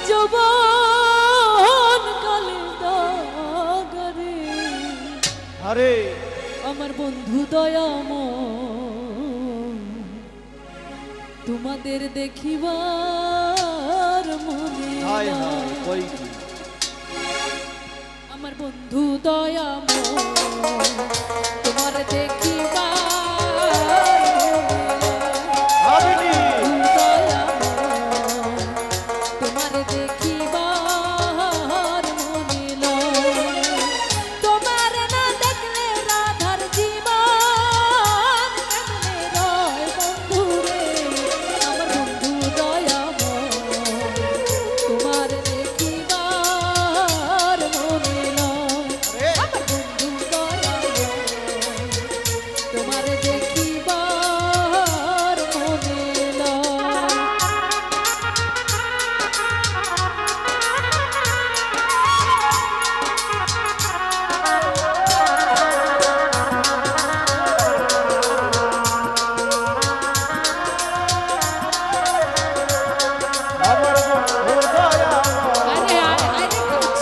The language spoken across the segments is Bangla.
যৌবন কালে দাগারে আরে আমার বন্ধু দয়াময় তোমাদের দেখিবার মনে হায় হায় কই কি আমার বন্ধু দয়াময় তোমার দেখিবার আবিনি তোমার দেখিবার মনে লয় তোমার না দেখলে রাধার জীবন কেমনে রয় বন্ধু রে আমার বন্ধু দয়াময় তোমার দেখিবার মনে লয় আমার বন্ধু দয়াময় তোমার দেখিবার মনে লয় আমার বন্ধু দয়াময় আরে আরে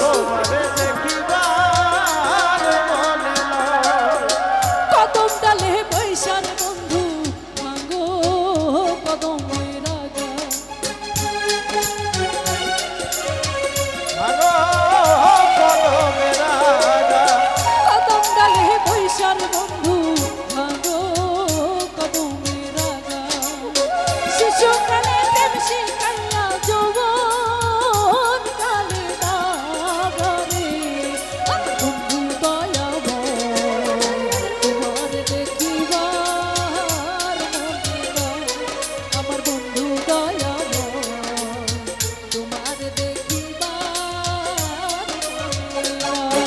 তোমারে দেখিবার মনে লয় কদম ডালে বৈশার বন্ধু ভাঙো কদমের আগা ভালো কলমে রাজা কদম ডালে বৈশার বন্ধু ভাঙো কদমের আগা শিশুকালে প্রেম শিখাইয়া যৌবন কালে দাগারে আমার বন্ধু দয়াময় তোমার দেখিবার মনে লয় আমার বন্ধু দয়াময় তোমার দেখিবার মনে লয়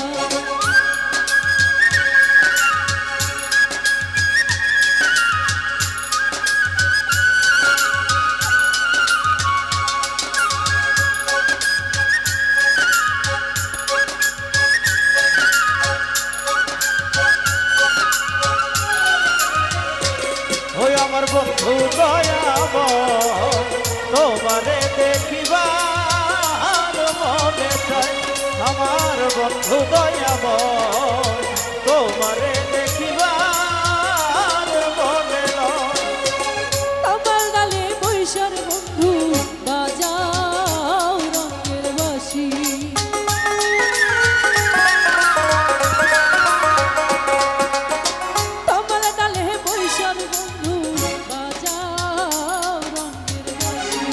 ওই আমার বন্ধু দয়াময় তোমারে দেখিবার মনে চাই আমার বন্ধু দয়াময় তোমারে দেখিবার মনে লয় তোমার ডালে বৈশার বন্ধু বাজাও রঙের বাঁশি তোমার ডালে বৈশার বন্ধু বাজাও রঙের বাঁশি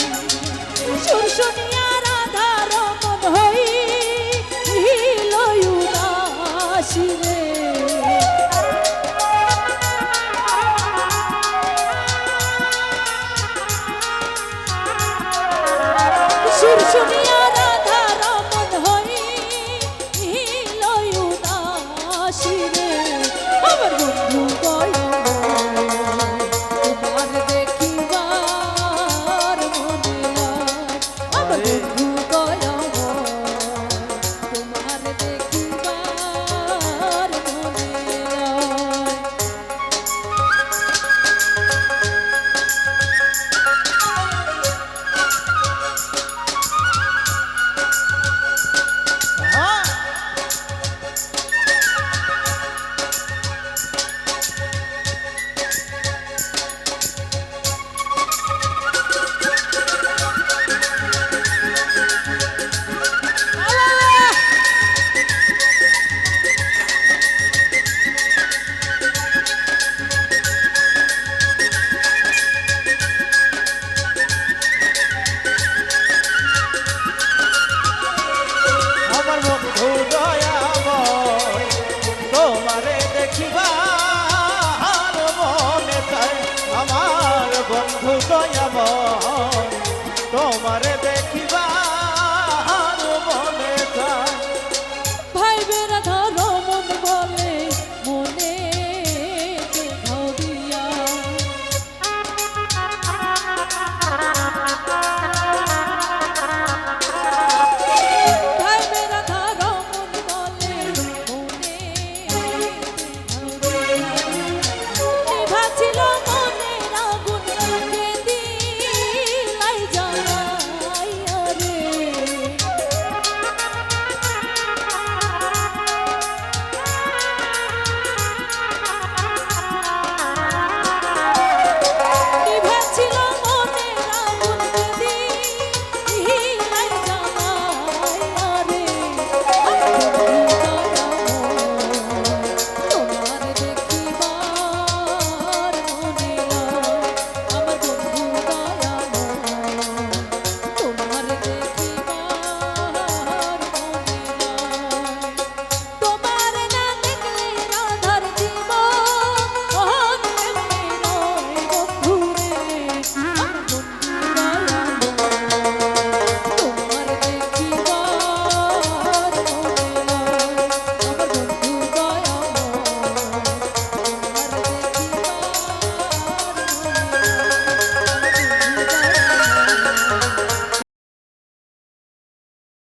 সুর শুনিয়া রাধা রমন হইল উদাসী রে সুর শুনিয়া রাধা রমন হইল উদাসী রে আমার বন্ধু দয়াময় তোমার দেখিবার মনে লয় আমার বন্ধু দয়াময় তোমার দেখিবার মনে লয় হ্যাঁ আমার বন্ধু দয়াময় তোমারে দেখিবার মনে চাই আমার বন্ধু দয়াময়